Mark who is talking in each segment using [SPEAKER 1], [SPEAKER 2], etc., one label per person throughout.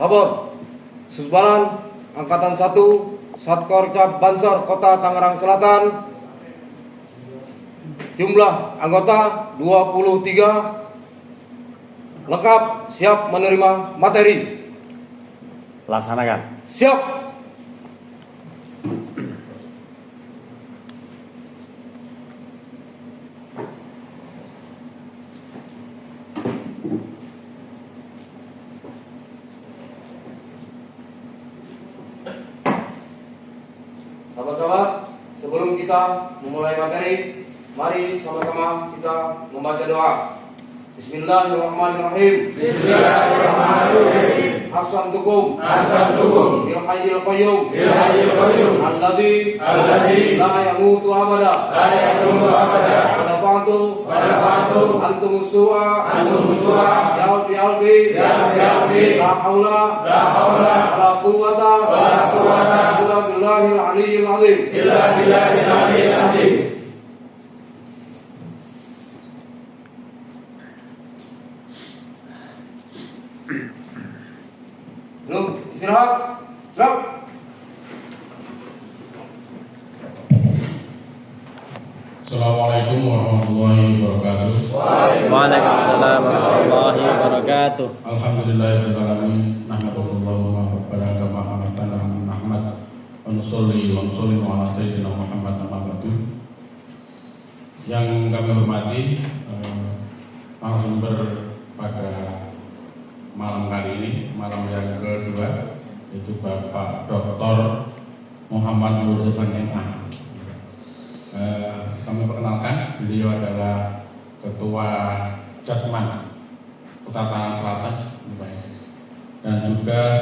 [SPEAKER 1] Kabar Susbalan Angkatan 1 Satkor Cap Bansor Kota Tangerang Selatan. Jumlah anggota 23. Lengkap, siap menerima materi.
[SPEAKER 2] Laksanakan.
[SPEAKER 1] Siap. Sahabat-sahabat, sebelum kita memulai materi, mari sama-sama kita membaca doa. Bismillahirrahmanirrahim.
[SPEAKER 3] Bismillahirrahmanirrahim.
[SPEAKER 1] As'alukum bil hayyil qayyum alladzi la yamutu abada wa dafa'tu antum su'a ya fi la haula wala quwwata illa billahil aliyyil azim. Lu istirahat. Gerak.
[SPEAKER 3] Assalamualaikum warahmatullahi wabarakatuh.
[SPEAKER 2] Waalaikumsalam warahmatullahi wabarakatuh.
[SPEAKER 3] Alhamdulillahirabbil alamin. Nahmadullahi wa nasta'inuhu wa nusalli wa nusallimu ala sayyidina Muhammad amma ba'du. Yang kami hormati narasumber pada malam kali ini, malam yang kedua, yaitu Bapak Dr. Muhammad Nurul Irfan MA. Kami perkenalkan, beliau adalah Ketua Jatman Kota Tangerang Selatan dan juga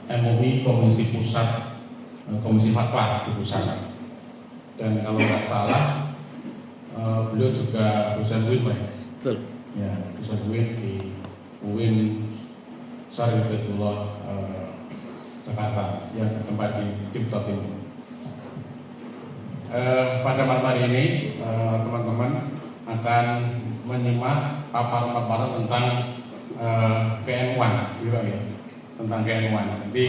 [SPEAKER 3] MUI Komisi Pusat, Komisi Fatwa di pusat. Dan kalau tidak salah, beliau juga dosen UIN, Pak.
[SPEAKER 2] Betul.
[SPEAKER 3] Ya, dosen UIN di UIN Syarifullah Jakarta yang tempat di Cipta Timur. Pada malam hari ini teman-teman akan menyimak paparan-paparan tentang KN1, ya, tentang KN1. Jadi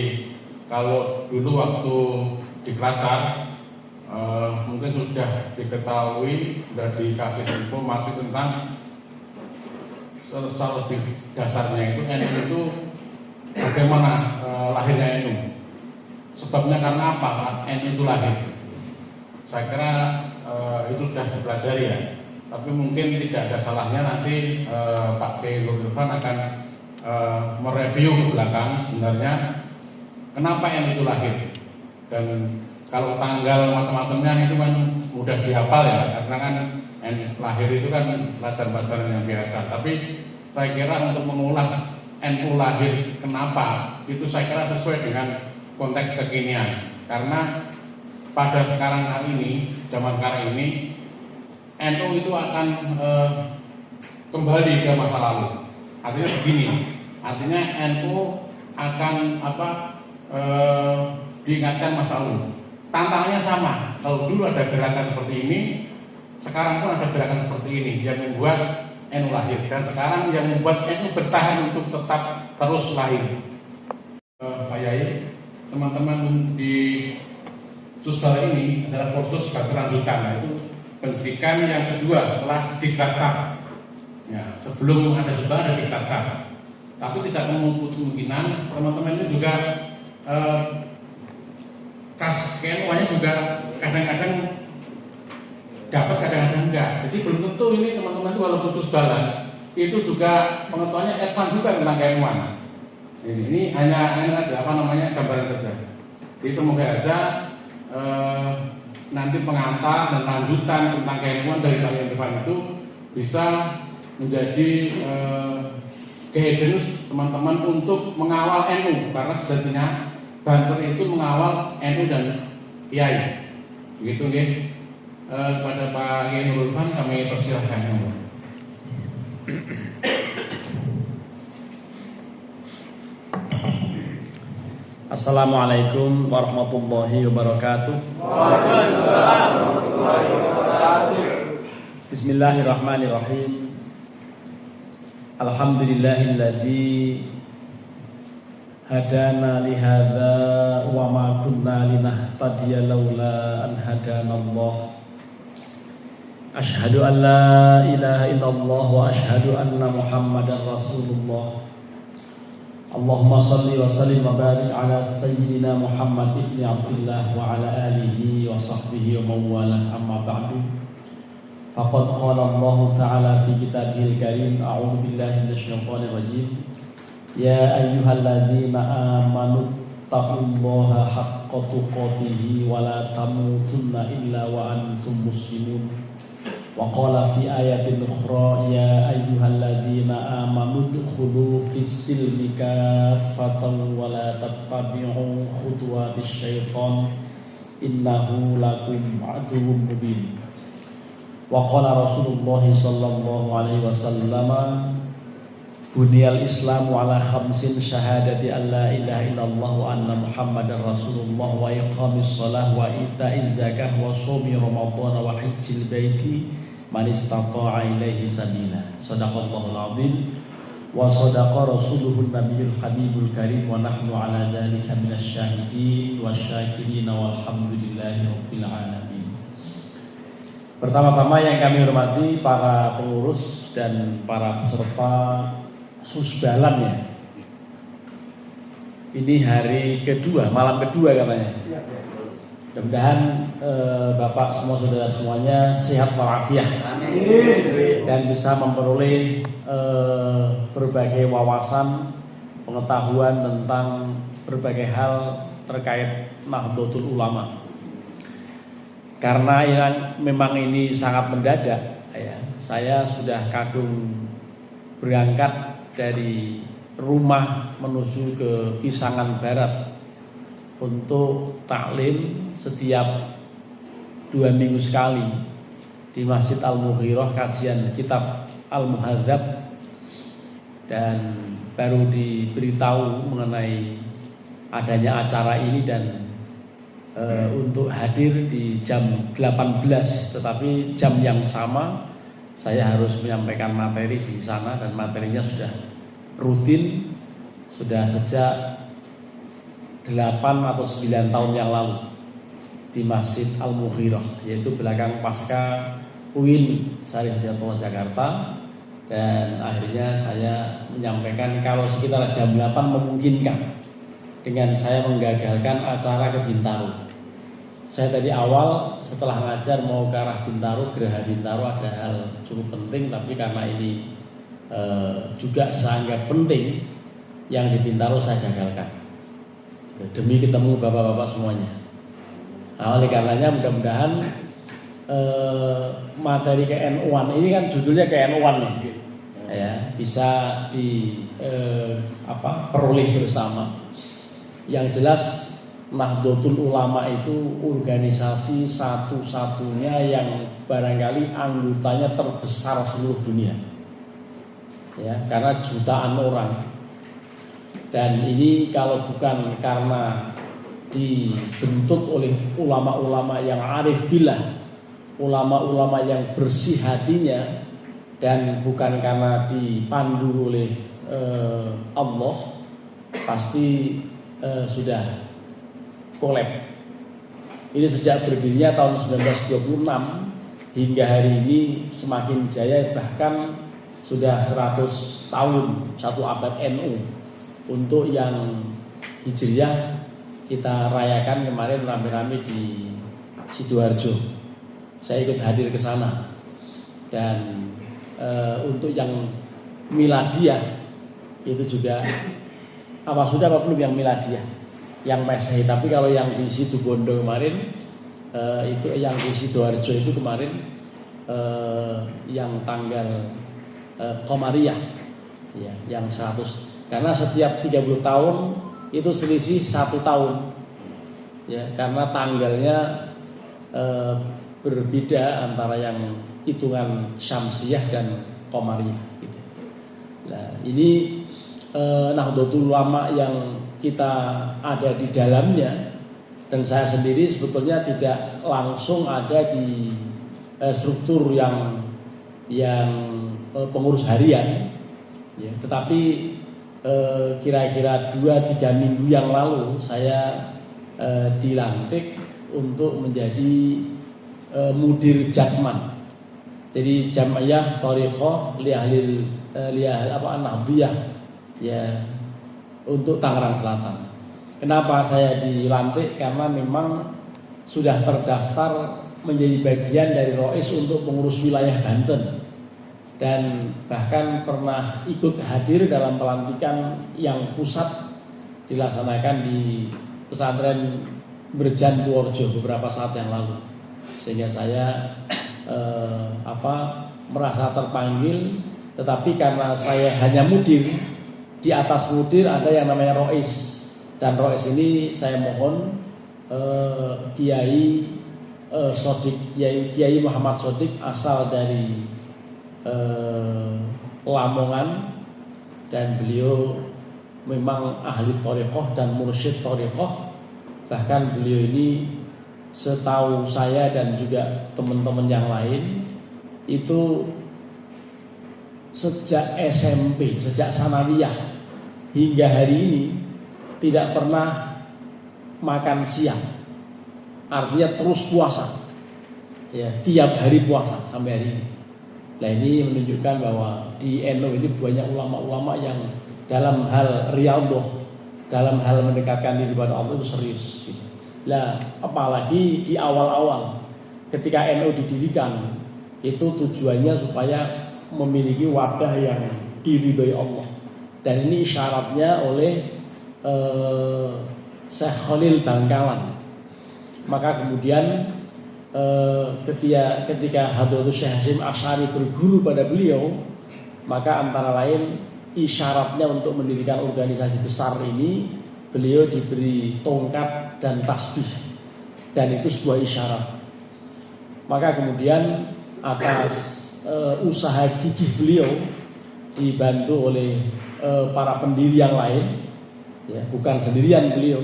[SPEAKER 3] kalau dulu waktu di Kelacak mungkin sudah diketahui, sudah dikasih informasi tentang secara lebih dasarnya itu NU itu bagaimana lahirnya NU, sebabnya karena apa NU itu lahir. Saya kira itu sudah dipelajari ya, tapi mungkin tidak ada salahnya nanti Pak Kiai Nurul Irfan akan mereview ke belakang sebenarnya kenapa NU itu lahir, dan kalau tanggal macam-macamnya itu kan mudah dihafal ya, karena kan lahir itu kan pelajaran-pelajaran yang biasa. Tapi saya kira untuk mengulas NU lahir kenapa, itu saya kira sesuai dengan konteks kekinian. Karena pada sekarang hari ini, zaman sekarang ini, NU itu akan kembali ke masa lalu. Artinya begini, artinya NU akan diingatkan masa lalu. Tantangannya sama. Kalau dulu ada gerakan seperti ini, sekarang pun ada gerakan seperti ini yang membuat NU lahir, dan sekarang yang membuat NU bertahan untuk tetap terus lahir. Pak Yai, teman-teman di Susbal ini adalah kursus bahasa lanjutan, itu pendidikan yang kedua setelah Diklatcap. Ya, sebelum ada Susbal ada Diklatcap. Tapi tidak menutup kemungkinan teman-teman itu juga cas KNU-nya juga kadang-kadang dapat, kadang-kadang enggak. Jadi belum tentu ini teman-teman itu walaupun Susbalan itu juga pengetahuannya advance juga tentang KNU-an. Ini hanya aja gambaran saja. Jadi semoga aja nanti pengantar dan lanjutan tentang KNU-an dari Pak Irfan itu bisa menjadi guidance teman-teman untuk mengawal NU, karena sejatinya Banser itu mengawal NU dan Kiai. Begitu nggih. Kepada Pak Kiai Nurul Irfan kami persilahkan.
[SPEAKER 2] Assalamualaikum warahmatullahi wabarakatuh.
[SPEAKER 4] Waalaikumsalam warahmatullahi wabarakatuh.
[SPEAKER 2] Bismillahirrahmanirrahim. Alhamdulillahilladzi hadana li hadza wa ma kunna linahtadiya laula an hadana Allah. Asyhadu an la ilaha illallah wa asyhadu anna Muhammadar Rasulullah. Allahumma salli wa sallim wa barik ala sayyidina Muhammad ibn Abdullah wa ala alihi wa sahbihi wa mawalah, amma ba'du. Faqad qala Allah ta'ala fi kitabihil karim, a'udzu billahi minasyaitonir rajim. Ya ayyuhalladzina amanu taqullaha haqqa tuqatih wa la tamutunna illa wa antum muslimun. Wa qala fi ayatin ukhra ya ayyuhalladzina amanu udkhulu fis-silmi kaffatan wa la tattabi'u khutuwatis syaitan innahu lakum aduwwun mubin. Wa qala Rasulullah sallallahu alaihi wasallam buniyal islamu ala khamsin syahadati an la ilaha illallah wa anna Muhammadar Rasulullah wa iqamis shalah wa ita'iz zakah wa shaumi ramadan wa hajjil baiti man istata'a ilaihi sabila. Shadaqallahul azim wa shadaqa rasuluhun nabiyul habibul karim wa nahnu ala dzalika minasy syahidin wasyakirin walhamdulillahi rabbil alamin. Pertama-tama yang kami hormati para pengurus dan para peserta susbalan ya. Ini hari kedua, malam kedua katanya. Mudah-mudahan Bapak semua saudara semuanya sehat walafiat dan bisa memperoleh berbagai wawasan, pengetahuan tentang berbagai hal terkait Nahdlatul Ulama. Karena yang memang ini sangat mendadak, ya, saya sudah kadung berangkat dari rumah menuju ke Pisangan Barat untuk taklim setiap 2 minggu sekali di Masjid Al-Mughirah, kajian kitab Al-Muhadzab, dan baru diberitahu mengenai adanya acara ini dan untuk hadir di jam 18, tetapi jam yang sama saya harus menyampaikan materi di sana dan materinya sudah rutin, sudah sejak 8 atau 9 tahun yang lalu di Masjid Al-Mughirah, yaitu belakang pasca UIN Syarif Hidayatullah Jakarta. Dan akhirnya saya menyampaikan kalau sekitar jam 8 memungkinkan dengan saya menggagalkan acara ke Bintaro. Saya tadi awal setelah ngajar mau ke arah Bintaro, Geraha Bintaro, ada hal cukup penting, tapi karena ini juga saya anggap penting, yang di Bintaro saya gagalkan demi ketemu bapak-bapak semuanya. Nah, oleh karenanya mudah-mudahan materi KNU-an ini kan judulnya KNU-an ya, bisa peroleh bersama. Yang jelas Nahdlatul Ulama itu organisasi satu-satunya yang barangkali anggotanya terbesar seluruh dunia, ya, karena jutaan orang. Dan ini kalau bukan karena dibentuk oleh ulama-ulama yang arif billah, ulama-ulama yang bersih hatinya, dan bukan karena dipandu oleh Allah, pasti sudah kolab. Ini sejak berdirinya tahun 1926 hingga hari ini semakin jaya, bahkan sudah 100 tahun, 1 abad NU. Untuk yang Hijriah kita rayakan kemarin rame-rame di Sidoarjo. Saya ikut hadir ke sana. Dan untuk yang Miladiah itu juga sudah belum yang Miladiah, yang Masehi. Tapi kalau yang di Situbondo kemarin itu yang di Sidoarjo itu kemarin yang tanggal Komariah ya, yang 100. Karena setiap 30 tahun itu selisih 1 tahun, ya, karena tanggalnya berbeda antara yang hitungan Syamsiah dan Qamariyah. Gitu. Nah, ini Nahdlatul Ulama yang kita ada di dalamnya, dan saya sendiri sebetulnya tidak langsung ada di struktur yang pengurus harian, ya, tetapi kira-kira 2-3 minggu yang lalu saya dilantik untuk menjadi mudir Jakman. Jadi Jam'iyah Thariqah Nahdiyah ya untuk Tangerang Selatan. Kenapa saya dilantik? Karena memang sudah terdaftar menjadi bagian dari Rois untuk pengurus wilayah Banten, dan bahkan pernah ikut hadir dalam pelantikan yang pusat dilaksanakan di pesantren Berjan Purworejo beberapa saat yang lalu, sehingga saya merasa terpanggil. Tetapi karena saya hanya mudir, di atas mudir ada yang namanya Rois, dan Rois ini saya mohon Kiai Muhammad Sodik asal dari Lamongan, dan beliau memang ahli thariqah dan mursyid thariqah. Bahkan beliau ini setahu saya dan juga teman-teman yang lain itu sejak SMP, sejak sanawiyah hingga hari ini tidak pernah makan siang, artinya terus puasa, ya tiap hari puasa sampai hari ini. Nah, ini menunjukkan bahwa di NU ini banyak ulama-ulama yang dalam hal riyadhah, dalam hal mendekatkan diri kepada Allah itu serius. Nah, apalagi di awal-awal ketika NU didirikan itu tujuannya supaya memiliki wadah yang diridhoi Allah, dan ini syaratnya oleh Syekh Khalil Bangkalan. Maka kemudian ketika Hadratus Syekh Hasyim Asy'ari berguru pada beliau, maka antara lain isyaratnya untuk mendirikan organisasi besar ini, beliau diberi tongkat dan tasbih, dan itu sebuah isyarat. Maka kemudian atas usaha gigih beliau dibantu oleh para pendiri yang lain, ya, bukan sendirian beliau.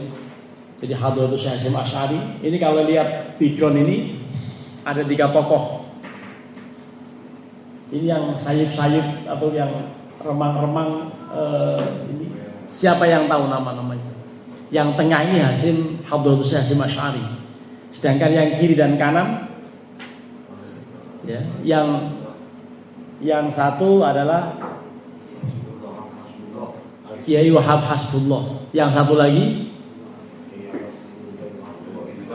[SPEAKER 2] Jadi Hadratus Syekh Hasyim Asy'ari ini, kalau lihat background ini ada 3 tokoh. Ini yang sayup-sayup atau yang remang-remang, ini siapa yang tahu nama-namanya? Yang tengah ini Hadratus Syekh Hasyim Asy'ari. Sedangkan yang kiri dan kanan, ya, yang satu adalah Kiai Wahab Hasbullah. Yang satu lagi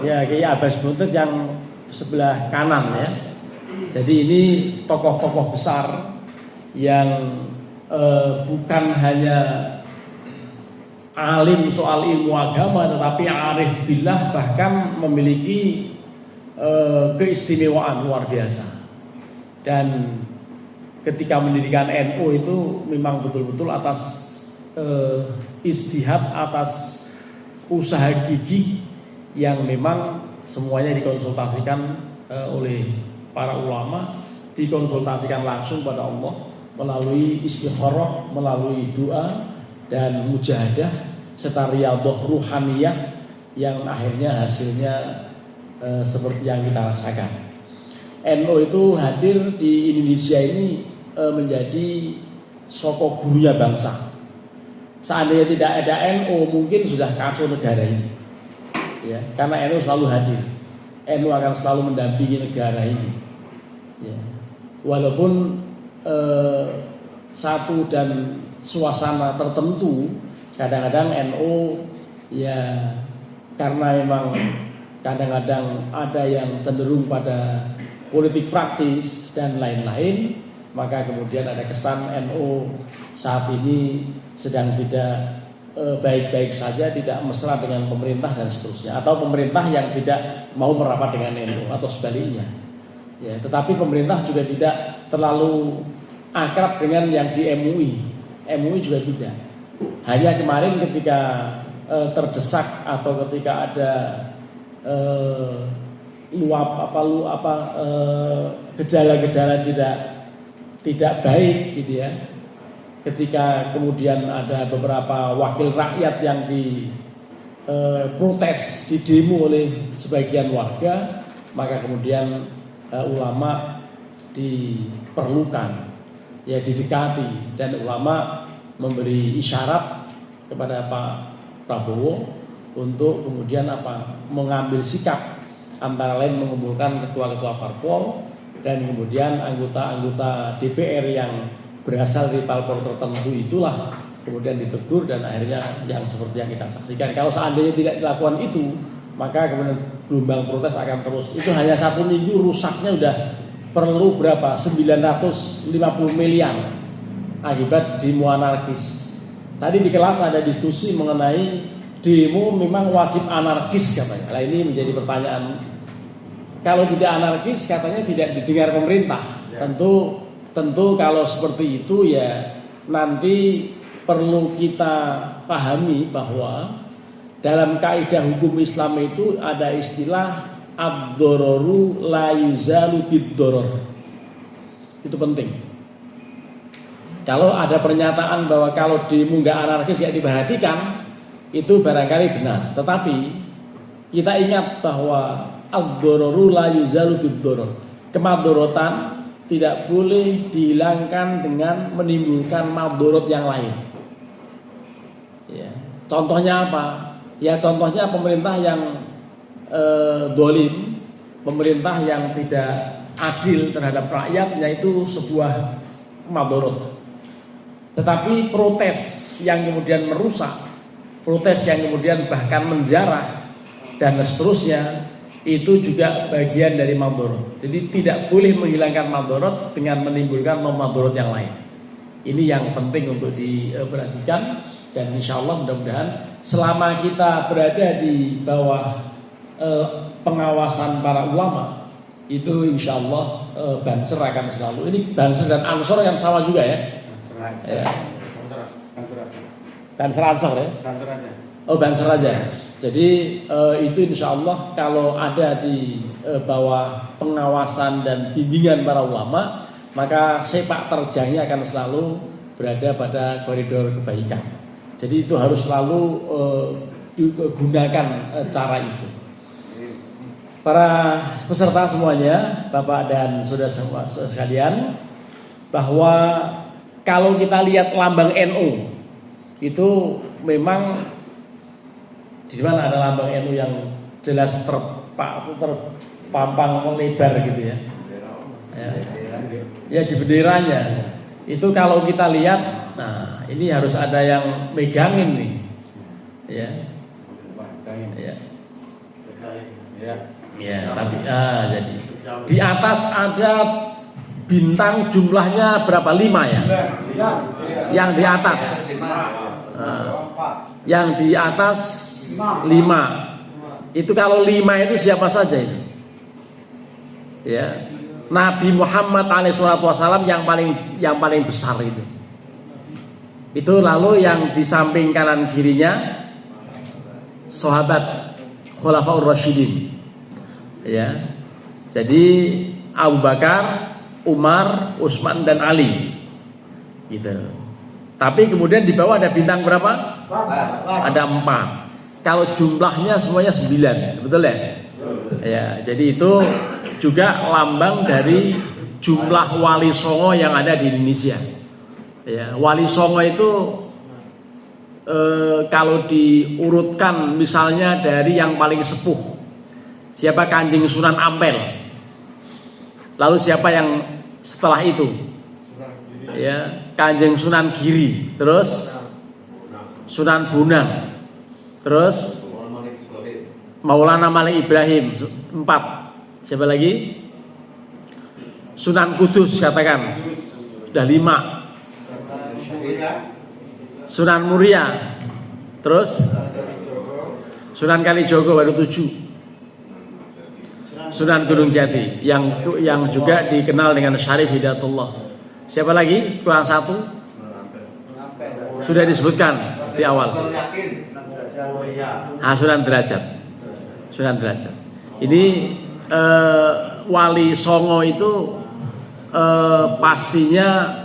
[SPEAKER 2] ya Kiai Abbas Buntut yang sebelah kanan, ya. Jadi ini tokoh-tokoh besar yang bukan hanya alim soal ilmu agama, tetapi arif billah, bahkan memiliki keistimewaan luar biasa. Dan ketika mendirikan NU itu memang betul-betul atas ijtihad, atas usaha gigih yang memang semuanya dikonsultasikan oleh para ulama, dikonsultasikan langsung pada Allah melalui istikharah, melalui doa dan mujahadah serta riyadhah ruhaniyah yang akhirnya hasilnya seperti yang kita rasakan. NU itu hadir di Indonesia ini menjadi sosok gurunya bangsa. Seandainya tidak ada NU, mungkin sudah kacau negara ini. Ya, karena NU selalu hadir. NU akan selalu mendampingi negara ini. Ya. Walaupun satu dan suasana tertentu, kadang-kadang NU ya karena memang kadang-kadang ada yang cenderung pada politik praktis dan lain-lain, maka kemudian ada kesan NU saat ini sedang tidak baik-baik saja, tidak mesra dengan pemerintah dan seterusnya, atau pemerintah yang tidak mau merapat dengan NU atau sebaliknya. Ya, tetapi pemerintah juga tidak terlalu akrab dengan yang di MUI. MUI juga tidak. Hanya kemarin ketika terdesak atau ketika ada gejala-gejala tidak baik gitu ya. Ketika kemudian ada beberapa wakil rakyat yang diprotes, didemo oleh sebagian warga, maka kemudian ulama diperlukan, ya didekati, dan ulama memberi isyarat kepada Pak Prabowo untuk kemudian mengambil sikap, antara lain mengumpulkan ketua-ketua parpol dan kemudian anggota-anggota DPR yang berasal dari parpol tertentu itulah kemudian ditegur dan akhirnya yang seperti yang kita saksikan. Kalau seandainya tidak dilakukan itu, maka kemudian gelombang protes akan terus. Itu hanya 1 minggu rusaknya udah perlu berapa? 950 miliar akibat demo anarkis. Tadi di kelas ada diskusi mengenai demo memang wajib anarkis katanya. Nah, ini menjadi pertanyaan. Kalau tidak anarkis katanya tidak didengar pemerintah. Tentu kalau seperti itu ya nanti perlu kita pahami bahwa dalam kaidah hukum Islam itu ada istilah ad-dororu la yuzalu bid-doror. Itu penting. Kalau ada pernyataan bahwa kalau demo nggak anarkis ya diperhatikan, itu barangkali benar. Tetapi kita ingat bahwa ad-dororu la yuzalu bid-doror. Kemadorotan tidak boleh dihilangkan dengan menimbulkan madorot yang lain. Ya. Contohnya apa? Ya contohnya pemerintah yang dolim, pemerintah yang tidak adil terhadap rakyatnya itu sebuah madorot. Tetapi protes yang kemudian merusak, protes yang kemudian bahkan menjarah dan seterusnya, itu juga bagian dari madorot. Jadi tidak boleh menghilangkan madorot dengan menimbulkan madorot yang lain. Ini yang penting untuk diperhatikan. Dan insya Allah mudah-mudahan selama kita berada di bawah pengawasan para ulama, itu insya Allah Banser akan selalu. Ini Banser dan Ansor yang sama juga ya. Banser Ansor ya. Oh Banser aja. Jadi itu insya Allah kalau ada di bawah pengawasan dan bimbingan para ulama, maka sepak terjangnya akan selalu berada pada koridor kebaikan. Jadi itu harus selalu gunakan cara itu. Para peserta semuanya, Bapak dan saudara sekalian, bahwa kalau kita lihat lambang NU itu memang di mana ada lambang NU yang jelas terpampang lebar gitu ya. Ya di benderanya. Itu kalau kita lihat, nah ini harus ada yang megangin nih, ya. Tapi jadi di atas ada bintang jumlahnya berapa? 5 ya? Yang di atas, yang di atas 5. Itu kalau 5 itu siapa saja itu? Ya. Nabi Muhammad SAW yang paling besar itu. Itu lalu yang di samping kanan kirinya sahabat Khulafaur Rasyidin. Ya. Jadi Abu Bakar, Umar, Utsman dan Ali. Gitu. Tapi kemudian di bawah ada bintang berapa? Ada 4. Kalau jumlahnya semuanya 9, betul ya? Ya, jadi itu juga lambang dari jumlah wali songo yang ada di Indonesia. Ya, wali songo itu kalau diurutkan misalnya dari yang paling sepuh, siapa? Kanjeng Sunan Ampel. Lalu siapa yang setelah itu? Ya, Kanjeng Sunan Giri, terus Sunan Bonang, terus Maulana Malik Ibrahim. 4. Siapa lagi? Sunan Kudus katakan. Sudah 5. Sunan Muria. Terus Sunan Kalijogo baru 7. Sunan Gunung Jati yang juga dikenal dengan Syarif Hidayatullah. Siapa lagi? Kurang 1. Sudah disebutkan di awal. Sunan Derajat. Sunan Derajat. Ini wali songo itu pastinya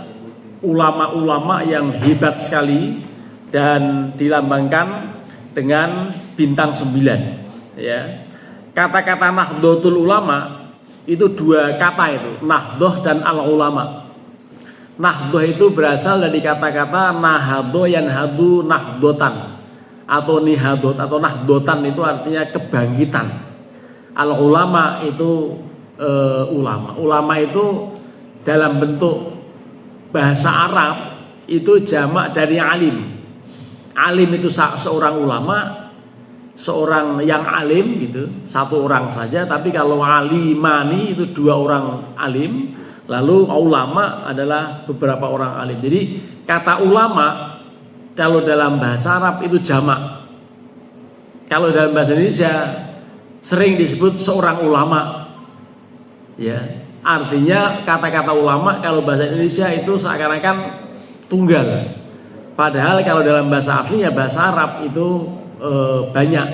[SPEAKER 2] ulama-ulama yang hebat sekali dan dilambangkan dengan bintang 9. Ya. Kata-kata Nahdlatul Ulama itu 2 kata itu, Nahdlah dan Al-Ulama. Nahdoh itu berasal dari kata-kata nahado yanhadu nahdotan atau nihadot atau nahdotan itu artinya kebangkitan. Al ulama itu ulama. Ulama itu dalam bentuk bahasa Arab itu jamak dari alim. Alim itu seorang ulama, seorang yang alim gitu, satu orang saja. Tapi kalau alimani itu dua orang alim. Lalu ulama adalah beberapa orang alim. Jadi kata ulama kalau dalam bahasa Arab itu jamak. Kalau dalam bahasa Indonesia sering disebut seorang ulama. Ya, artinya kata-kata ulama kalau bahasa Indonesia itu seakan-akan tunggal. Padahal kalau dalam bahasa aslinya bahasa Arab itu banyak,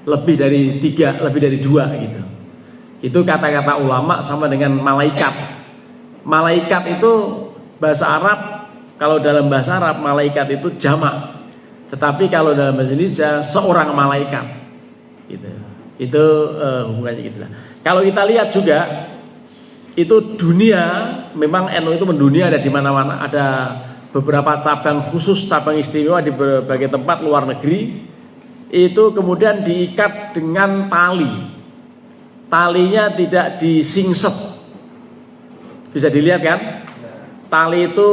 [SPEAKER 2] lebih dari 3, lebih dari 2 gitu. Itu kata-kata ulama sama dengan malaikat. Malaikat itu bahasa Arab, kalau dalam bahasa Arab malaikat itu jamak. Tetapi kalau dalam bahasa Indonesia seorang malaikat gitu. Itu hubungannya gitu lah. Kalau kita lihat juga itu dunia, memang NU itu mendunia, ada di mana-mana, ada beberapa cabang khusus, cabang istimewa di berbagai tempat luar negeri. Itu kemudian diikat dengan tali. Talinya tidak disingset. Bisa dilihat kan? Tali itu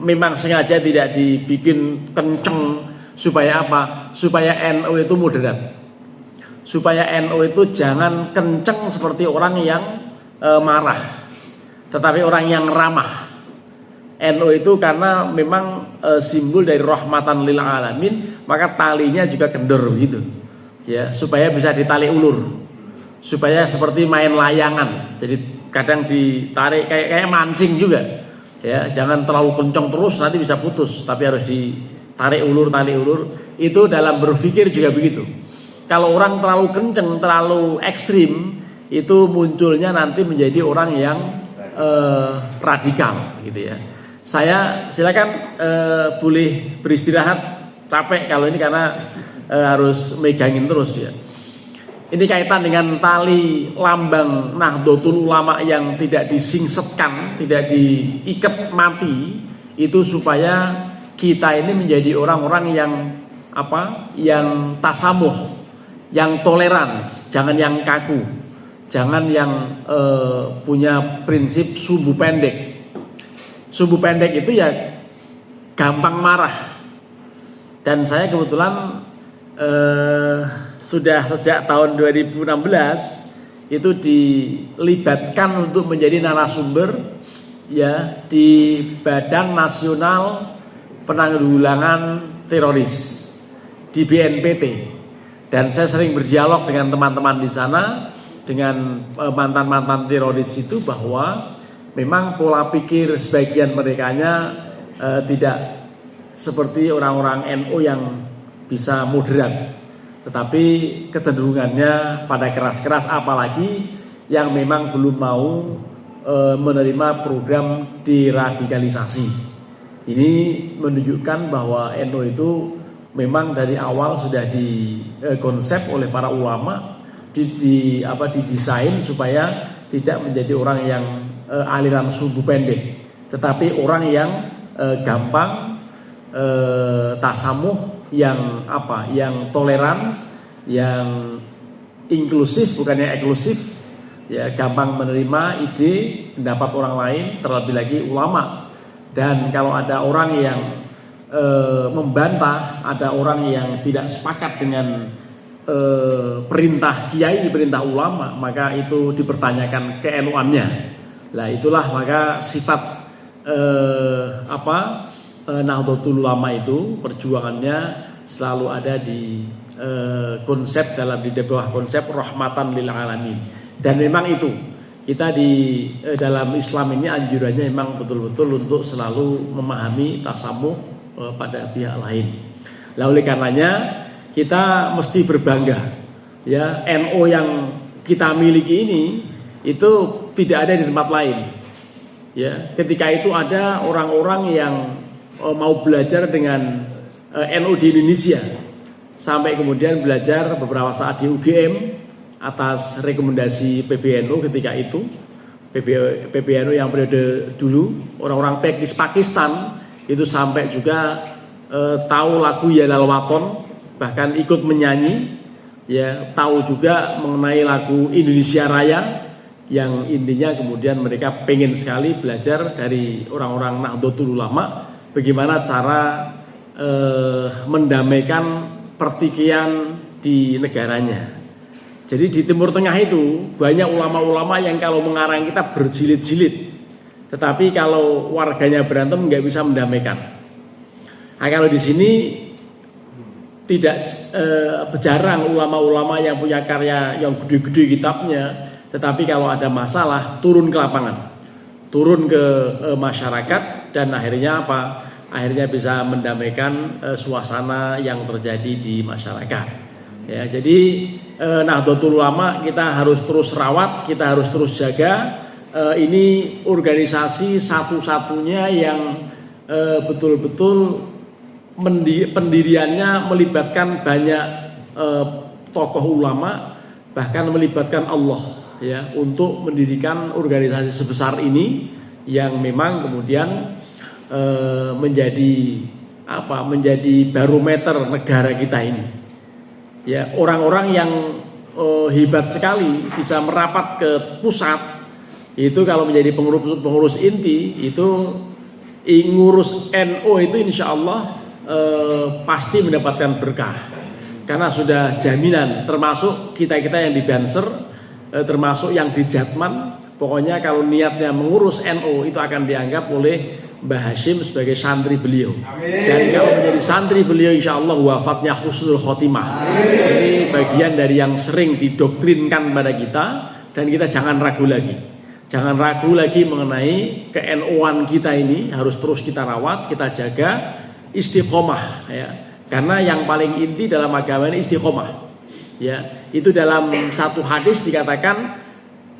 [SPEAKER 2] memang sengaja tidak dibikin kenceng. Supaya apa? Supaya NU itu moderat. Supaya NU itu jangan kenceng seperti orang yang marah, tetapi orang yang ramah. NU itu karena memang simbol dari rahmatan lil alamin, maka talinya juga kendor begitu. Ya, supaya bisa ditali ulur. Supaya seperti main layangan. Jadi kadang ditarik kayak mancing juga, ya jangan terlalu kencang terus nanti bisa putus, tapi harus ditarik ulur, tali ulur. Itu dalam berpikir juga begitu. Kalau orang terlalu kencang, terlalu ekstrim, itu munculnya nanti menjadi orang yang radikal, gitu ya. Saya silakan boleh beristirahat, capek kalau ini karena harus megangin terus ya. Ini kaitan dengan tali lambang Nahdlatul Ulama yang tidak disingsetkan, tidak diikat mati, itu supaya kita ini menjadi orang-orang yang apa? Yang tasamuh, yang toleran, jangan yang kaku, jangan yang punya prinsip sumbu pendek. Sumbu pendek itu ya gampang marah. Dan saya kebetulan sudah sejak tahun 2016 itu dilibatkan untuk menjadi narasumber ya di Badan Nasional Penanggulangan Teroris di BNPT. Dan saya sering berdialog dengan teman-teman di sana, dengan mantan-mantan teroris itu, bahwa memang pola pikir sebagian merekanya tidak seperti orang-orang NU yang bisa moderat. Tetapi kecenderungannya pada keras-keras, apalagi yang memang belum mau menerima program deradikalisasi. Ini menunjukkan bahwa NU itu memang dari awal sudah dikonsep oleh para ulama, didesain supaya tidak menjadi orang yang aliran sumbu pendek, tetapi orang yang gampang tasamuh, yang toleran, yang inklusif bukannya eksklusif, ya gampang menerima ide pendapat orang lain, terlebih lagi ulama. Dan kalau ada orang yang membantah, ada orang yang tidak sepakat dengan perintah kiai, perintah ulama, maka itu dipertanyakan ke-NU-annya. Nah itulah maka sifat Nahdlatul Ulama itu perjuangannya selalu ada di konsep di bawah konsep rahmatan lil alamin. Dan memang itu kita dalam Islam ini anjurannya memang betul-betul untuk selalu memahami tasamuh pada pihak lain. Lah oleh karenanya kita mesti berbangga ya, NU yang kita miliki ini itu tidak ada di tempat lain. Ya, ketika itu ada orang-orang yang mau belajar dengan NU di Indonesia, sampai kemudian belajar beberapa saat di UGM atas rekomendasi PBNU ketika itu. PBNU yang periode dulu, orang-orang Pakistan itu sampai juga tahu lagu Yalal Waton, bahkan ikut menyanyi, ya, tahu juga mengenai lagu Indonesia Raya, yang intinya kemudian mereka pengen sekali belajar dari orang-orang Nahdlatul Ulama bagaimana cara mendamaikan pertikaian di negaranya. Jadi di Timur Tengah itu banyak ulama-ulama yang kalau mengarang kita berjilid-jilid, tetapi kalau warganya berantem nggak bisa mendamaikan. Nah, kalau di sini tidak jarang ulama-ulama yang punya karya yang gede-gede kitabnya, tetapi kalau ada masalah turun ke lapangan, turun ke masyarakat, dan akhirnya apa? Akhirnya bisa mendamaikan suasana yang terjadi di masyarakat. Ya, jadi Nahdlatul Ulama kita harus terus rawat, kita harus terus jaga. Ini organisasi satu-satunya yang betul-betul pendiriannya melibatkan banyak tokoh ulama, bahkan melibatkan Allah, ya, untuk mendirikan organisasi sebesar ini yang memang kemudian menjadi barometer negara kita ini. Ya, orang-orang yang hebat sekali bisa merapat ke pusat itu kalau menjadi pengurus inti itu ngurus NU itu insya Allah pasti mendapatkan berkah karena sudah jaminan, termasuk kita-kita yang di Banser, termasuk yang di Jatman. Pokoknya kalau niatnya mengurus NU itu akan dianggap oleh Mbah Hashim sebagai santri beliau. Amin. Dan kalau menjadi santri beliau insya Allah wafatnya husnul khotimah. Ini bagian dari yang sering didoktrinkan pada kita, dan kita jangan ragu lagi. Jangan ragu lagi mengenai ke-NU-an kita ini, harus terus kita rawat, kita jaga, istiqomah, ya. Karena yang paling inti dalam agama ini istiqomah. Ya, itu dalam satu hadis dikatakan,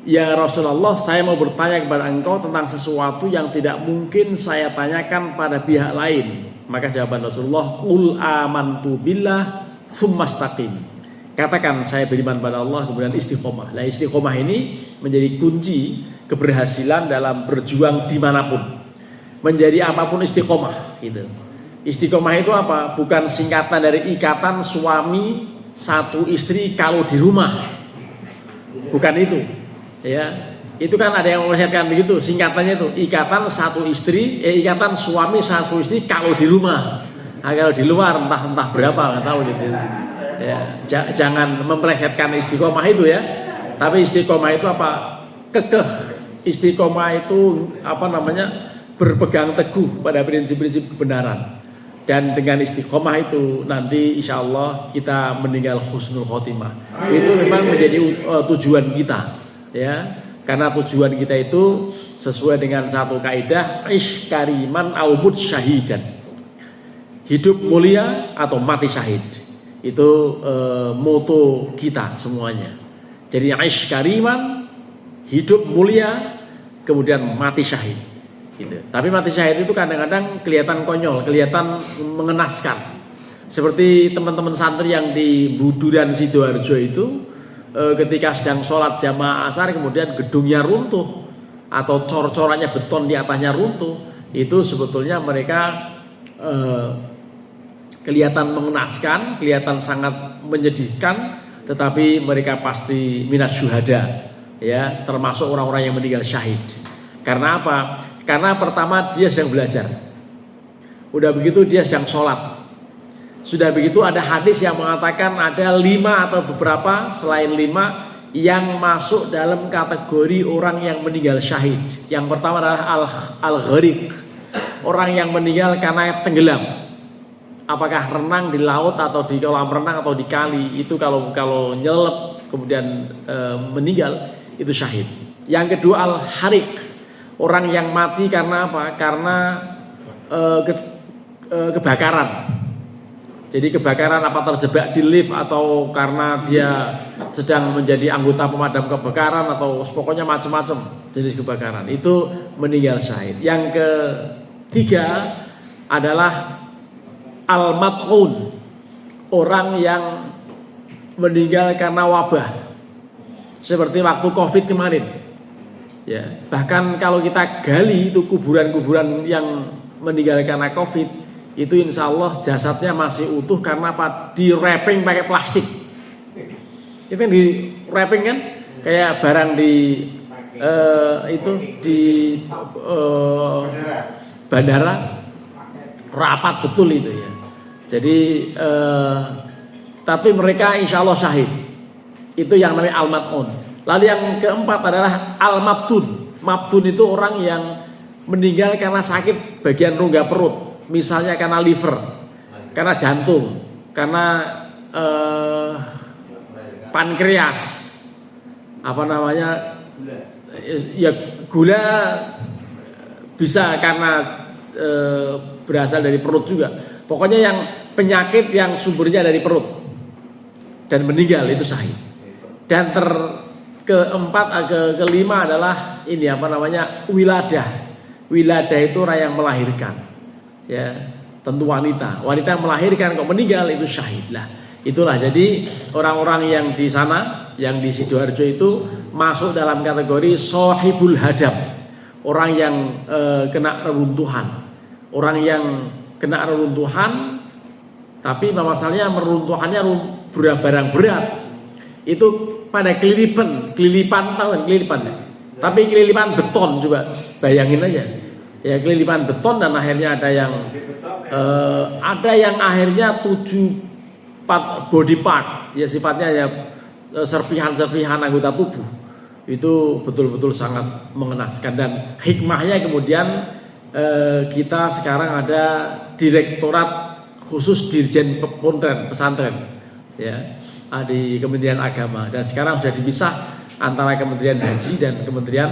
[SPEAKER 2] ya Rasulullah, saya mau bertanya kepada engkau tentang sesuatu yang tidak mungkin saya tanyakan pada pihak lain. Maka jawaban Rasulullah, qul amantu billah tsumastaqim. Katakan saya beriman pada Allah, kemudian istiqomah. Nah, istiqomah ini menjadi kunci keberhasilan dalam berjuang dimanapun. Menjadi apapun istiqomah, gitu. Istiqomah itu apa? Bukan singkatan dari ikatan suami satu istri kalau di rumah. Bukan itu. Ya, itu kan ada yang melihatkan begitu, singkatannya itu ikatan satu istri, ikatan suami satu istri kalau di rumah. Nah, kalau di luar entah berapa nggak tahu gitu. Ya, jangan mempelesetkan istiqomah itu ya. Tapi istiqomah itu apa? Kekeh. Istiqomah itu berpegang teguh pada prinsip-prinsip kebenaran. Dan dengan istiqomah itu nanti insya Allah kita meninggal husnul khotimah. Itu memang menjadi tujuan kita. Ya, karena tujuan kita itu sesuai dengan satu kaidah ish kariman au mut syahidan, hidup mulia atau mati syahid. Itu moto kita semuanya. Jadi ish kariman, hidup mulia, kemudian mati syahid gitu. Tapi mati syahid itu kadang-kadang kelihatan konyol, kelihatan mengenaskan. Seperti teman-teman santri yang di Buduran Sidoarjo itu, ketika sedang sholat jamaah asar kemudian gedungnya runtuh atau cor-corannya beton di atasnya runtuh, itu sebetulnya mereka kelihatan mengenaskan, kelihatan sangat menyedihkan, tetapi mereka pasti minas syuhada, ya, termasuk orang-orang yang meninggal syahid. Karena apa? Karena pertama dia sedang belajar, udah begitu dia sedang sholat. Sudah begitu ada hadis yang mengatakan ada 5 atau beberapa selain 5 yang masuk dalam kategori orang yang meninggal syahid. Yang pertama adalah al-ghariq, orang yang meninggal karena tenggelam. Apakah renang di laut atau di kolam renang atau di kali, itu kalau nyelep kemudian meninggal itu syahid. Yang kedua al-hariq, orang yang mati karena apa? Karena kebakaran. Jadi kebakaran apa terjebak di lift atau karena dia sedang menjadi anggota pemadam kebakaran atau pokoknya macam-macam jenis kebakaran, itu meninggal syahid. Yang ketiga adalah al-mat'un, orang yang meninggal karena wabah. Seperti waktu Covid kemarin. Ya, bahkan kalau kita gali itu kuburan-kuburan yang meninggal karena COVID itu insya Allah jasadnya masih utuh karena apa? Di wrapping pakai plastik. Itu yang di wrapping kan kayak barang di itu di bandara rapat betul itu ya. Jadi tapi mereka insya Allah syahid. Itu yang namanya al-mat'un. Lalu yang keempat adalah al-mabtun. Mabtun itu orang yang meninggal karena sakit bagian rongga perut. Misalnya karena liver, karena jantung, karena pankreas, apa namanya, ya gula bisa karena berasal dari perut juga. Pokoknya yang penyakit yang sumbernya dari perut dan meninggal itu syahid. Dan kelima adalah ini apa namanya wiladah. Wiladah itu orang yang melahirkan, ya tentu wanita. Wanita yang melahirkan kok meninggal itu syahid lah. Itulah jadi orang-orang yang di sana, yang di Sidoarjo itu masuk dalam kategori sohibul hadab, orang yang kena reruntuhan, orang yang kena reruntuhan, tapi masalahnya meruntuhannya barang berat. Itu pada kelilipan tahu kan kelilipan ya? Tapi kelilipan beton juga bayangin aja ya, kelilipan beton dan akhirnya ada yang akhirnya 7 body part ya, sifatnya ya serpihan-serpihan anggota tubuh. Itu betul-betul sangat mengenaskan dan hikmahnya kemudian kita sekarang ada direktorat khusus Dirjen Pesantren ya di Kementerian Agama, dan sekarang sudah dipisah antara Kementerian Haji dan Kementerian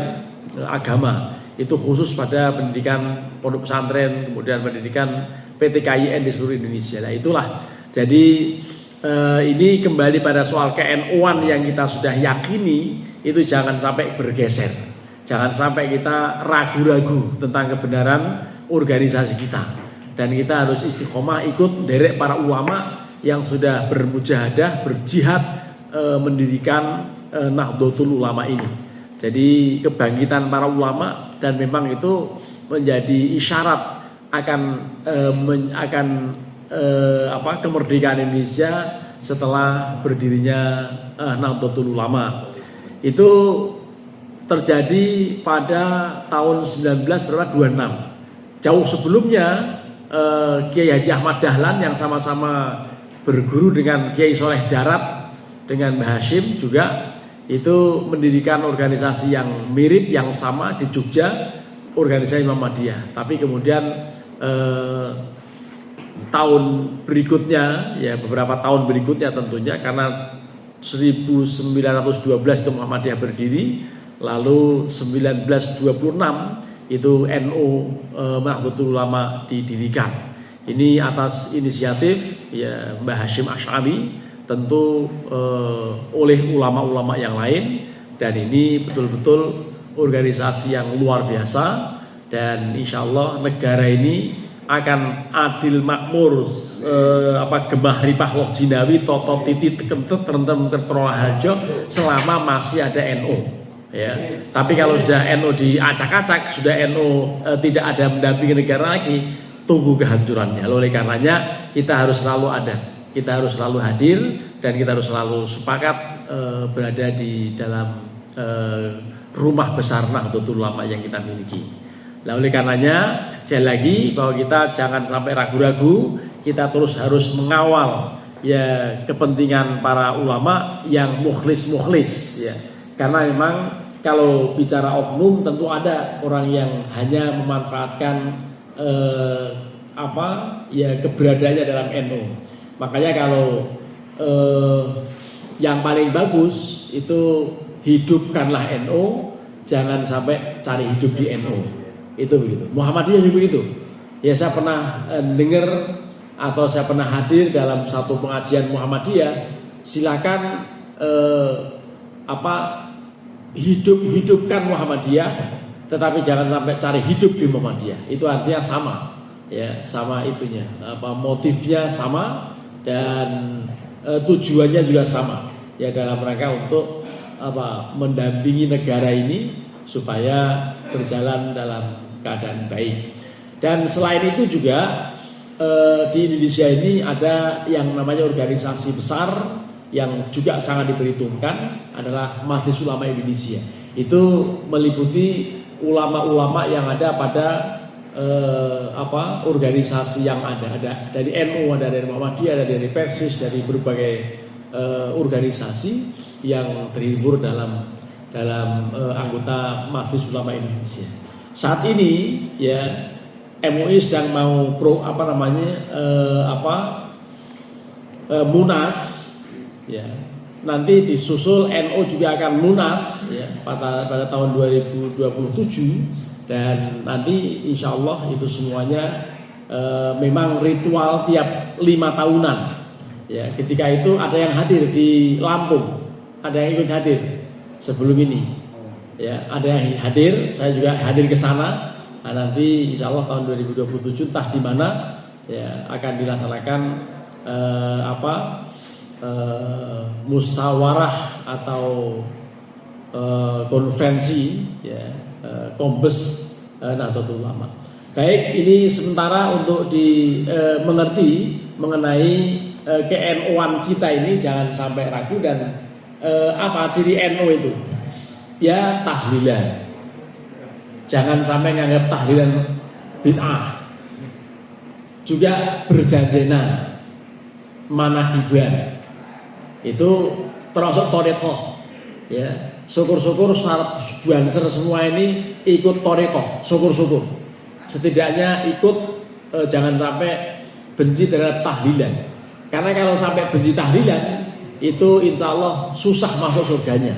[SPEAKER 2] Agama. Itu khusus pada pendidikan pondok pesantren, kemudian pendidikan PTKIN di seluruh Indonesia. Nah itulah. Jadi ini kembali pada soal ke-NU-an yang kita sudah yakini, itu jangan sampai bergeser. Jangan sampai kita ragu-ragu tentang kebenaran organisasi kita. Dan kita harus istiqomah ikut derek para ulama yang sudah bermujahadah, berjihad mendirikan Nahdlatul Ulama ini. Jadi kebangkitan para ulama, dan memang itu menjadi isyarat akan kemerdekaan Indonesia setelah berdirinya Nahdlatul Ulama. Itu terjadi pada tahun 1926. Jauh sebelumnya Kiai Haji Ahmad Dahlan yang sama-sama berguru dengan Kiai Soleh Darat dengan Mbah Hashim juga itu mendirikan organisasi yang mirip, yang sama di Jogja, organisasi Muhammadiyah. Tapi kemudian tahun berikutnya, ya beberapa tahun berikutnya tentunya, karena 1912 itu Muhammadiyah berdiri, lalu 1926 itu NU Nahdlatul Ulama didirikan. Ini atas inisiatif ya Mbah Hashim Asy'ari, tentu oleh ulama-ulama yang lain, dan ini betul-betul organisasi yang luar biasa, dan insya Allah negara ini akan adil makmur, gemah ripah loh jinawi toto titi kentut terentem tertolak harjo selama masih ada NU. Ya, tapi kalau sudah NU diacak-acak, sudah NU tidak ada mendampingi negara lagi, tunggu kehancurannya. Oleh karenanya kita harus selalu ada, kita harus selalu hadir, dan kita harus selalu sepakat berada di dalam rumah besar Nahdlatul Ulama yang kita miliki. Nah, oleh karenanya sekali lagi bahwa kita jangan sampai ragu-ragu, kita terus harus mengawal ya kepentingan para ulama yang mukhlis ya. Karena memang kalau bicara oknum tentu ada orang yang hanya memanfaatkan keberadaannya dalam NU. Makanya kalau yang paling bagus itu hidupkanlah NU, jangan sampai cari hidup di NU. Itu begitu. Muhammadiyah juga begitu. Ya saya pernah dengar atau saya pernah hadir dalam satu pengajian Muhammadiyah. Silakan hidupkan Muhammadiyah, tetapi jangan sampai cari hidup di Muhammadiyah. Itu artinya sama, ya sama itunya. Motifnya sama dan tujuannya juga sama. Ya dalam rangka untuk mendampingi negara ini supaya berjalan dalam keadaan baik. Dan selain itu juga di Indonesia ini ada yang namanya organisasi besar yang juga sangat diperhitungkan adalah Majelis Ulama Indonesia. Itu meliputi ulama-ulama yang ada pada organisasi yang ada dari NU, ada dari Muhammadiyah, ada dari Persis, dari berbagai organisasi yang terhibur dalam anggota Majelis Ulama Indonesia. Saat ini ya MUI sedang mau Munas ya. Nanti disusul NU juga akan Munas ya pada tahun 2027 dan nanti insya Allah itu semuanya memang ritual tiap 5 tahunan ya. Ketika itu ada yang hadir di Lampung, ada yang ikut hadir sebelum ini ya, ada yang hadir, saya juga hadir ke sana. Nah, nanti insya Allah tahun 2027 entah di mana ya akan dilaksanakan musyawarah atau konvensi ya Kombes Nahdlatul Ulama. Baik, ini sementara untuk mengerti mengenai ke-NU-an kita ini, jangan sampai ragu. Dan apa ciri NU itu? Ya tahlilan. Jangan sampai nganggap tahlilan bid'ah. Juga berjanjenan, manakiban. Itu termasuk thariqah. Ya, syukur-syukur Banser semua ini ikut thariqah, syukur-syukur. Setidaknya ikut, jangan sampai benci terhadap tahlilan. Karena kalau sampai benci tahlilan, itu insya Allah susah masuk surganya.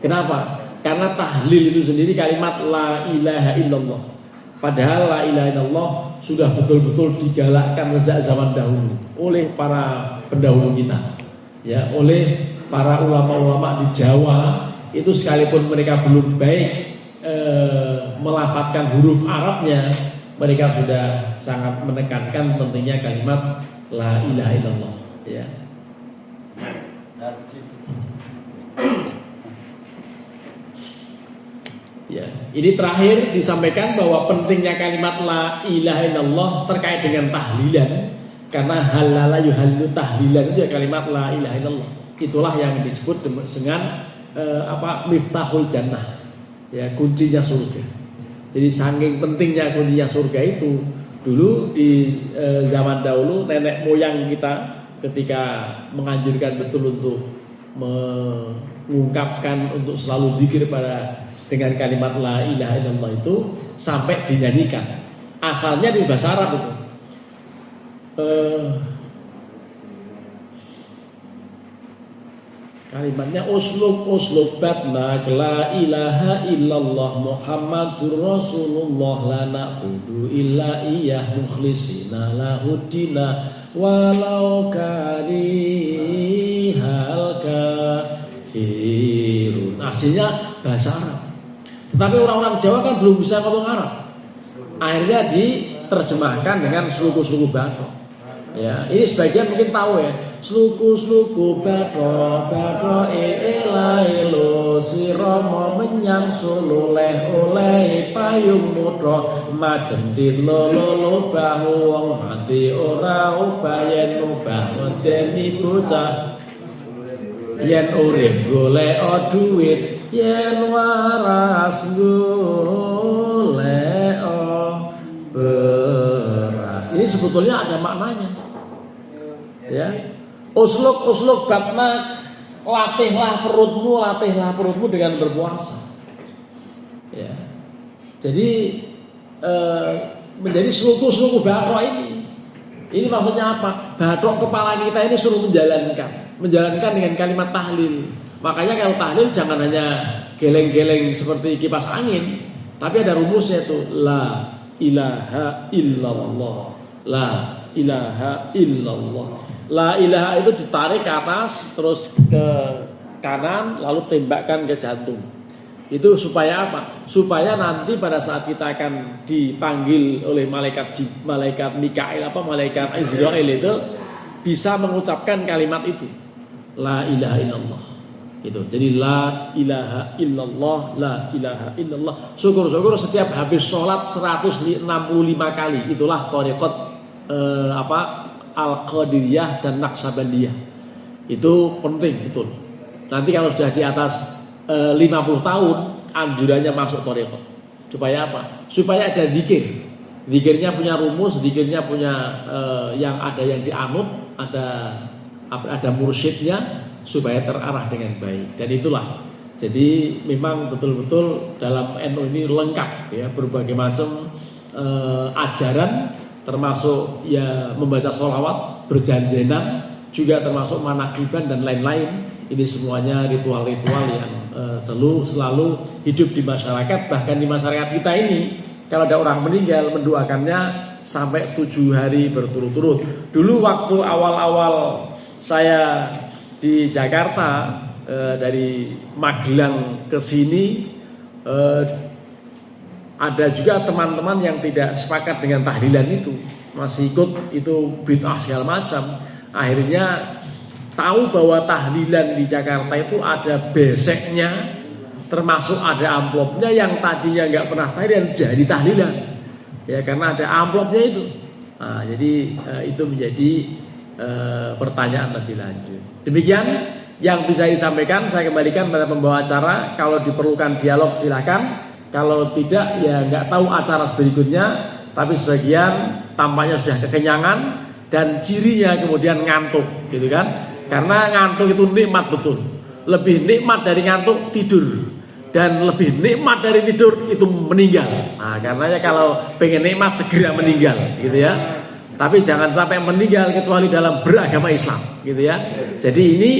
[SPEAKER 2] Kenapa? Karena tahlil itu sendiri kalimat la ilaha illallah. Padahal la ilaha illallah sudah betul-betul digalakkan sejak zaman dahulu oleh para pendahulu kita. Ya, oleh para ulama-ulama di Jawa itu, sekalipun mereka belum baik melafadzkan huruf Arabnya, mereka sudah sangat menekankan pentingnya kalimat la ilaha illallah ya. Ya, ini terakhir disampaikan bahwa pentingnya kalimat la ilaha illallah terkait dengan tahlilan, karena halala yuhallu tahlilan itu ya kalimat la ilaha illallah. Itulah yang disebut dengan miftahul jannah. Ya, kuncinya surga. Jadi saking pentingnya kuncinya surga itu, dulu di zaman dahulu nenek moyang kita ketika menganjurkan betul untuk mengungkapkan untuk selalu zikir dengan kalimat la ilaha illallah itu sampai dinyanyikan. Asalnya di bahasa Arab itu. Kalimatnya uslub batna la ilaha illallah Muhammadur Rasulullah la na'budu illa iyyah mukhlisina lahuddina walau karihal kafirun. Aslinya bahasa Arab. Tetapi orang-orang Jawa kan belum bisa ngomong Arab. Akhirnya diterjemahkan dengan sluku-sluku Bato. Ya, ini sebagian mungkin tahu ya. Sluku-sluku Bato elo siromo menyang sululeh oleh payung mudra majendit lolo bahu wong mati ora ubayen ubah medeni bocah yen urip golek duit yen waras golek beras. Ini sebetulnya ada maknanya. Ya. Usluk batna, latihlah perutmu dengan berpuasa. Ya. Jadi menjadi sluku batok ini. Ini maksudnya apa? Batok kepala kita ini suruh menjalankan dengan kalimat tahlil. Makanya kalau tahlil jangan hanya geleng-geleng seperti kipas angin, tapi ada rumusnya itu la ilaha illallah. La ilaha illallah. La ilaha itu ditarik ke atas terus ke kanan lalu tembakkan ke jantung. Itu supaya apa? Supaya nanti pada saat kita akan dipanggil oleh malaikat Mikail malaikat Israel itu bisa mengucapkan kalimat itu. La ilaha illallah. Itu. Jadi la ilaha illallah, la ilaha illallah. Syukur-syukur setiap habis sholat 165 kali. Itulah thariqat Al-Qadiriyah dan Naqsabandiyah. Itu penting betul. Nanti kalau sudah di atas 50 tahun, anjurannya masuk thariqat. Supaya apa? Supaya ada zikir. Zikirnya punya rumus, zikirnya punya yang dianut, ada mursyidnya, supaya terarah dengan baik. Dan itulah. Jadi memang betul-betul dalam NU ini lengkap ya, berbagai macam ajaran, termasuk ya membaca sholawat, berjanjenan, juga termasuk manakiban dan lain-lain. Ini semuanya ritual-ritual yang selalu hidup di masyarakat. Bahkan di masyarakat kita ini, kalau ada orang meninggal, mendoakannya sampai 7 hari berturut-turut. Dulu waktu awal-awal saya di Jakarta, dari Magelang ke sini, ada juga teman-teman yang tidak sepakat dengan tahlilan itu, masih ikut itu bid'ah segala macam. Akhirnya tahu bahwa tahlilan di Jakarta itu ada beseknya, termasuk ada amplopnya, yang tadinya nggak pernah tahlilan jadi tahlilan, ya karena ada amplopnya itu. Nah, jadi itu menjadi pertanyaan lebih lanjut. Demikian yang bisa disampaikan. Saya kembalikan pada pembawa acara. Kalau diperlukan dialog silakan. Kalau tidak ya nggak tahu acara berikutnya. Tapi sebagian tampaknya sudah kekenyangan dan cirinya kemudian ngantuk, gitu kan? Karena ngantuk itu nikmat betul. Lebih nikmat dari ngantuk tidur, dan lebih nikmat dari tidur itu meninggal. Nah, karenanya kalau pengen nikmat segera meninggal, gitu ya. Tapi jangan sampai meninggal kecuali dalam beragama Islam, gitu ya. Jadi ini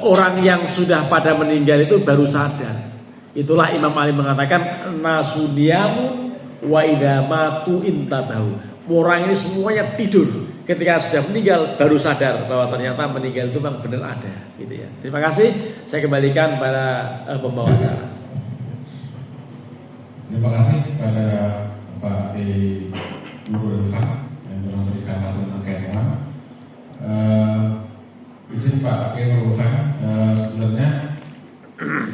[SPEAKER 2] orang yang sudah pada meninggal itu baru sadar. Itulah Imam Ali mengatakan nasuniyamun wa idza matu intabahu. Orang ini semuanya tidur, ketika sudah meninggal baru sadar bahwa ternyata meninggal itu memang benar ada, gitu ya. Terima kasih. Saya kembalikan pada pembawa acara.
[SPEAKER 3] Terima kasih kepada Pak Nurul Husain yang telah memberikan masukan kemah. Izin Pak Nurul Husain, sebenarnya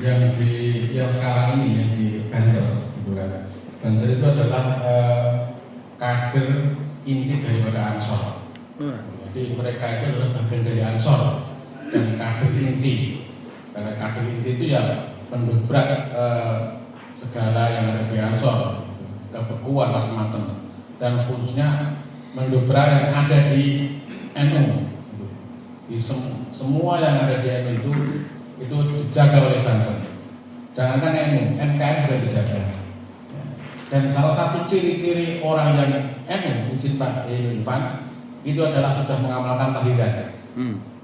[SPEAKER 3] yang sekarang ini yang di Banser, gitu kan. Banser itu adalah kader inti daripada Ansor. Jadi mereka itu adalah bagian dari Ansor dan kader inti. Karena kader inti itu ya mendobrak segala yang ada di Ansor, kebekuan macam-macam, dan khususnya mendobrak yang ada di NU. Di semua yang ada di NU itu dijaga oleh Banser. Jangankan NU, NKR juga dijaga. Dan salah satu ciri-ciri orang yang NU, izin Pak Irfan, itu adalah sudah mengamalkan tahlilan.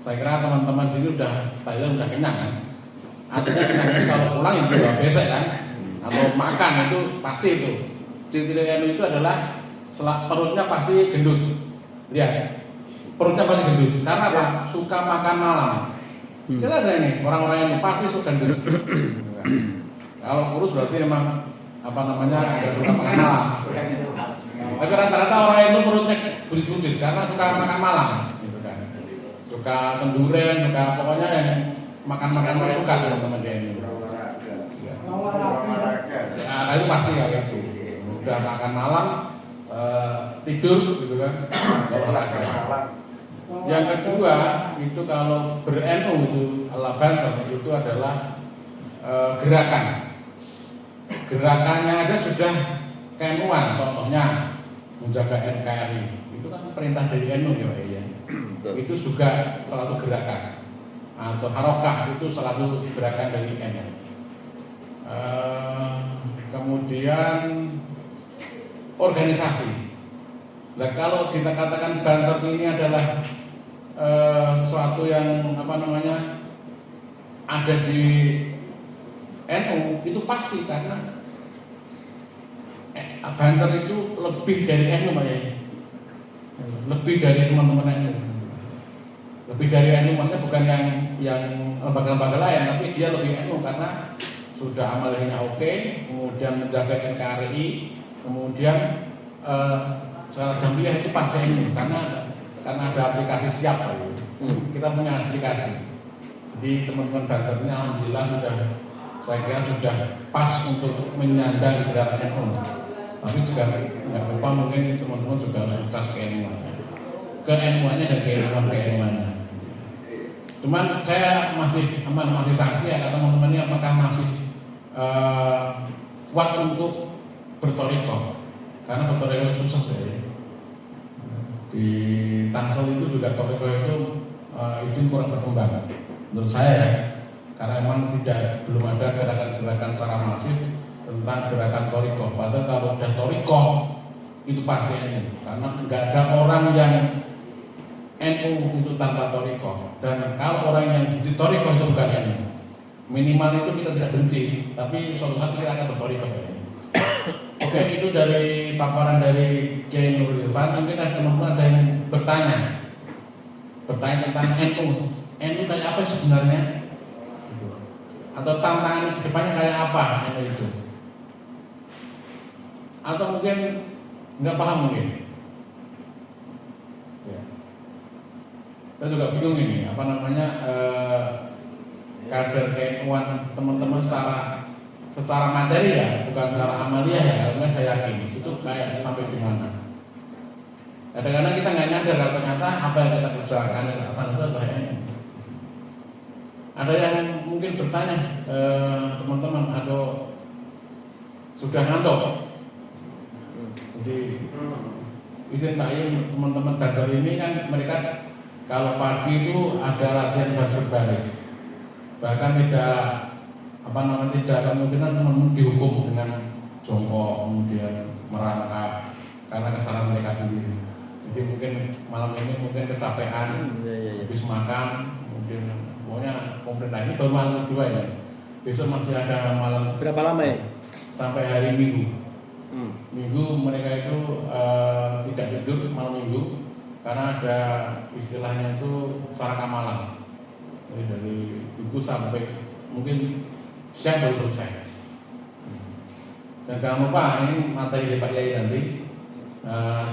[SPEAKER 3] Saya kira teman-teman sini udah tahlilan udah kenyang kan. Artinya kenyang kalau pulang itu udah besek kan, atau makan itu pasti itu. Ciri-ciri NU itu adalah perutnya pasti gendut. Lihat, perutnya pasti gendut. Karena apa? Suka makan malam. Jelas saya ini orang-orang yang pasti suka gendut. Kalau kurus berarti memang agak suka makan malam. Tapi rata-rata orang itu perutnya buncit-buncit karena suka makan malam, gitu kan. Suka kenduren, suka pokoknya yang makan suka teman-teman dia ini. Nah, itu pasti kayak gitu. Udah makan malam, tidur, gitu kan. Yang kedua itu kalau ber-NU itu ala Banser itu adalah gerakan. Gerakannya aja sudah kenuan, contohnya menjaga NKRI itu kan perintah dari NU ya Pak ya. Itu juga selalu gerakan, atau harokah itu selalu gerakan dari NU. Kemudian organisasi. Nah kalau kita katakan Banser ini adalah suatu yang ada di NU, itu pasti karena Banser itu lebih dari NU Pak ya. Lebih dari teman-teman NU. Lebih dari NU maksudnya bukan yang lembaga-lembaga lain, tapi dia lebih NU karena sudah amalnya oke, kemudian menjaga NKRI, kemudian secara jambiah itu pasti NU karena ada aplikasi siap Pak. Kita punya aplikasi. Jadi teman-teman Banser ini alhamdulillah saya kira sudah pas untuk menyandang gerakan NU. Tapi juga nggak lupa mungkin teman-teman juga harus tas ke NU-nya dan ke NU-nya. Cuman saya masih sanksi ya teman-teman ini apakah masih kuat untuk bertoriko, karena bertoriko susah ya. Di Tangsel itu juga toriko itu izin kurang berkembang menurut saya ya, karena memang belum ada gerakan-gerakan secara masif tentang gerakan toriko. Padahal kalau udah toriko itu pasti NU, karena nggak ada orang yang NU itu tanpa toriko, dan kalau orang yang di toriko itu bukan NU. Minimal itu kita tidak benci, tapi suatu saat kita akan bertoriko. Oke, itu dari paparan dari Kiai Nurul Irfan. Mungkin ada teman-teman ada yang bertanya tentang NU. NU kayak apa sebenarnya? Atau tantangan ke depannya kayak apa NU itu? Atau mungkin nggak paham mungkin? Ya. Saya juga bingung ini, apa namanya kader KNU-an teman-teman secara materi ya, bukan secara amaliah ya. Karena saya yakin itu kayak sampai di mana. Kadang-kadang kita nggak nyadar kalau ternyata apa yang kita kerjakan di atas itu bahayanya. Ada yang mungkin bertanya, teman-teman, atau sudah ngantuk? Jadi izin Pak Im, teman-teman Banser ini kan mereka kalau pagi itu ada latihan baris, bahkan tidak kemungkinan teman-teman dihukum dengan jongkok kemudian merangkak karena kesalahan mereka sendiri. Jadi mungkin malam ini mungkin kecapean, habis makan, kemudian pokoknya pemerintah ini baru malam kedua ya. Besok masih ada malam.
[SPEAKER 2] Berapa lama ya?
[SPEAKER 3] Sampai hari Minggu. Minggu mereka itu tidak tidur malam Minggu karena ada istilahnya itu saraka malam. Jadi dari Minggu sampai mungkin siang baru selesai. Dan jangan lupa ini materi dari Pak Yai nanti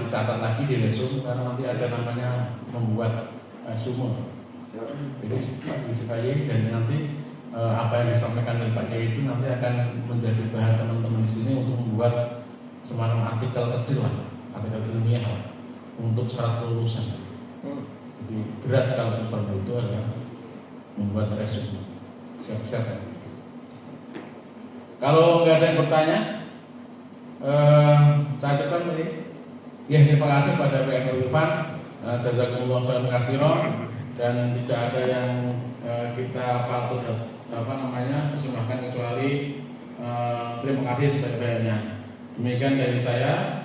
[SPEAKER 3] dicatat lagi di lesung karena nanti ada namanya membuat sumur. Jadi Pak Yai dan nanti apa yang disampaikan oleh Pak Yai itu nanti akan menjadi bahan teman-teman di sini untuk membuat semacam artikel kecil lah, artikel ilmiah lah, untuk syarat kelulusan. Jadi berat kalau seperti itu adalah membuat resume. Siap-siap. Kalau nggak ada yang bertanya, saya ucapkan tadi, ya terima kasih pada Pak Nurul Irfan, jazakumullah khairan katsiran, dan tidak ada yang kita patut persembahkan kecuali terima kasih sebanyak-banyaknya. Demikian dari saya.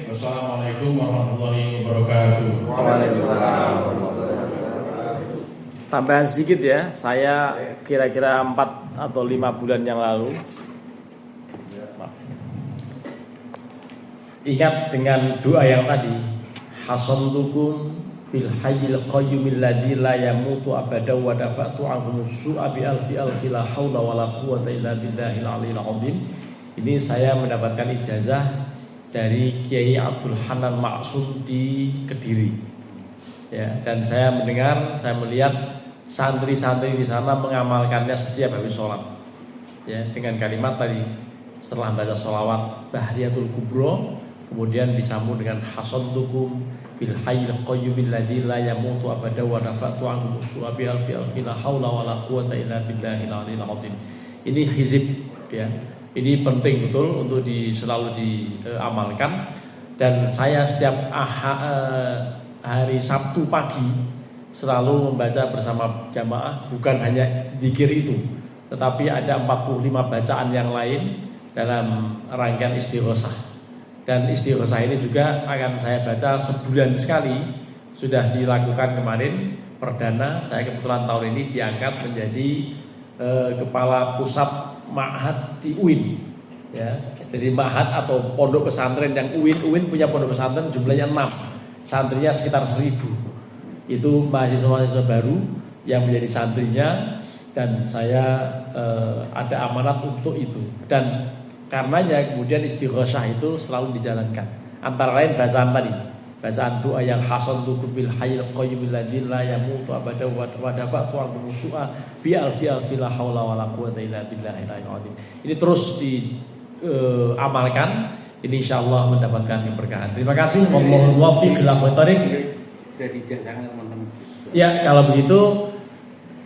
[SPEAKER 3] Wassalamualaikum warahmatullahi wabarakatuh.
[SPEAKER 1] Waalaikumsalam.
[SPEAKER 2] Tambahan sedikit ya, saya kira-kira 4 atau 5 bulan yang lalu ingat dengan doa yang tadi, hasantukum bil hayyil qayyumil ladzi la yamutu abada wa dafa'tu anhum su'a bi alfi la haula wala quwwata illa billahil aliyil azim. Ini saya mendapatkan ijazah dari Kiai Abdul Hanan Maksum di Kediri. Ya, dan saya mendengar, saya melihat santri-santri di sana mengamalkannya setiap habis sholat. Ya, dengan kalimat tadi, setelah baca sholawat Bahriyatul Kubro, kemudian disambung dengan hasantukum bil hayyil qayyumil ladzi la yamutu abada wa dafa'tu anhum su'a bi alfi la haula wala quwwata illa billahil aliyil azim. Ini hizib ya. Ini penting betul untuk selalu diamalkan. Dan saya setiap hari Sabtu pagi selalu membaca bersama jamaah, bukan hanya zikir itu, tetapi ada 45 bacaan yang lain dalam rangkaian istighosah. Dan istighosah ini juga akan saya baca sebulan sekali. Sudah dilakukan kemarin perdana. Saya kebetulan tahun ini diangkat menjadi kepala pusat ma'had di UIN ya. Jadi ma'had atau pondok pesantren yang UIN punya pondok pesantren jumlahnya 6, santrinya sekitar 1000. Itu mahasiswa-mahasiswa baru yang menjadi santrinya, dan saya ada amanat untuk itu. Dan karenanya kemudian istighosah itu selalu dijalankan. Antara lain bacaan tadi, bacaan doa yang hasantukum bil hayyil qayyumil ladzi la yamutu abada wa dafa'tu ankum su'a bi alfi la haula wala quwwata illa billahil azim. Ini terus diamalkan, ini insyaallah mendapatkan keberkahan. Terima kasih. Wallahul muwaffiq ila thoriq.
[SPEAKER 3] Saya dijazahkan teman-teman.
[SPEAKER 2] Ya, kalau begitu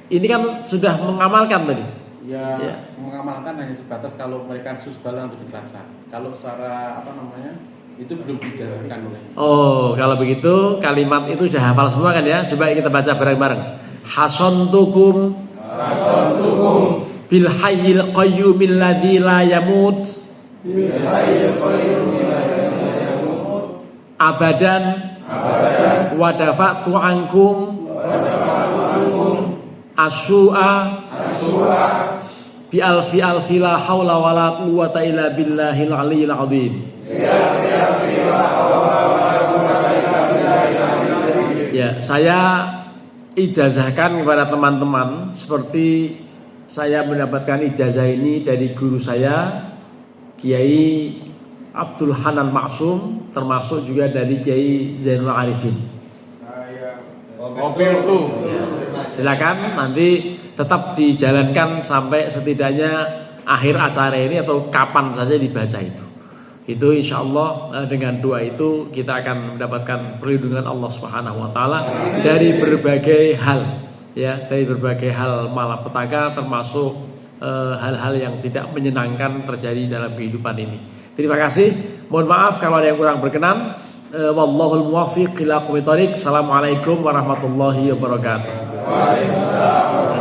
[SPEAKER 2] ini kan sudah mengamalkan tadi.
[SPEAKER 3] Ya, mengamalkan hanya sebatas kalau mereka susbala untuk dikelaksan. Kalau secara itu belum dijalankan.
[SPEAKER 2] Oh, kalau begitu kalimat itu sudah hafal semua kan ya? Coba kita baca bareng-bareng. Hasantukum bil hayyil qayyumil ladzi la yamut abadan wa dafa'tu ankum asyu'a bi alfi la haula wala quwwata illa billahil aliyyil azim. Ya, saya ijazahkan kepada teman-teman seperti saya mendapatkan ijazah ini dari guru saya Kiai Abdul Hanan Maksum, termasuk juga dari Kiai Zainul Arifin. Silakan nanti tetap dijalankan sampai setidaknya akhir acara ini atau kapan saja dibaca itu. Itu insya Allah dengan doa itu kita akan mendapatkan perlindungan Allah Subhanahu Wa Taala dari berbagai hal, ya, dari berbagai hal malapetaka, termasuk hal-hal yang tidak menyenangkan terjadi dalam kehidupan ini. Terima kasih. Mohon maaf kalau ada yang kurang berkenan. Wallahul muwaffiq ila aqwamit thoriq. Assalamualaikum warahmatullahi wabarakatuh.
[SPEAKER 4] Waalaikumsalam.